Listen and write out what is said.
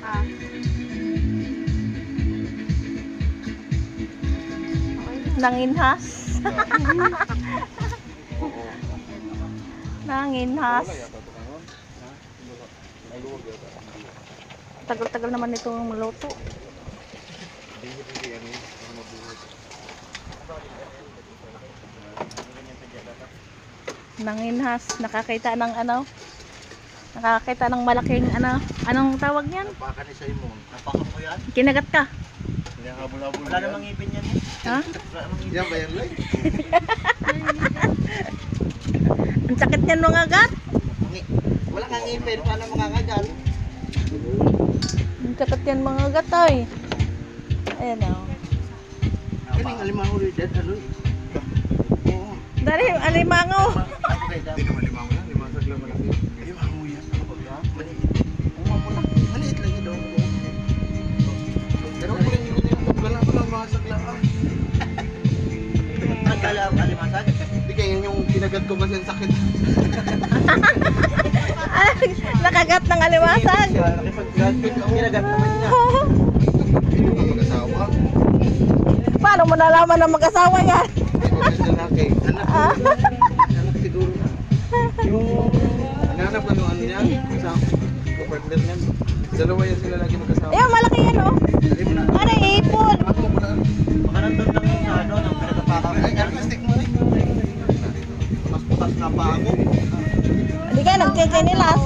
Ah. Nanginhas. Nanginhas. Tagal-tagal naman itong maluto. Nanginhas. Nakakita ng ano? Nakakita ng malaking ano? Anong tawag yan? Napaka ni Simon. Napaka mo yan? Kinagat ka. Hinahabol-habol. Wala namang ipin yan. Ha? Yan ba yan, Loy? Ang sakit niyan mga gat. Wala kang ipin. Paano makakagat? Ang sakit yan mga gat ay. Ayan o. Kaling alimango rin dyan, Loy. Oo. Dari alimango. Hindi naman limango yan. Limasag lang malaki. Limango yan. Ano ba yan? Maliit. Maliit lang yun doon. Pero kung hindi ko wala ko lang masag lang. Nagkala ang alimasag? Hindi kaya yan yung kinagat ko kasi ang sakit. Nakagat ng alimasag. Kinagat naman niya. Hindi ko mag-asawa. Paano mo nalaman na mag-asawa yan? Lalaki. Anak siguro na. Yung hanap ko yung ano niya, isang partner niya. Dalawa yan sila lagi magkasama. Ayan, malaki yan o. Ano, ipon. Baka nandun lang yung ano, ng pinagapaka. Ay, plastic mo rin. Mas putas na pa ako. Hindi ka, nagkikinilas.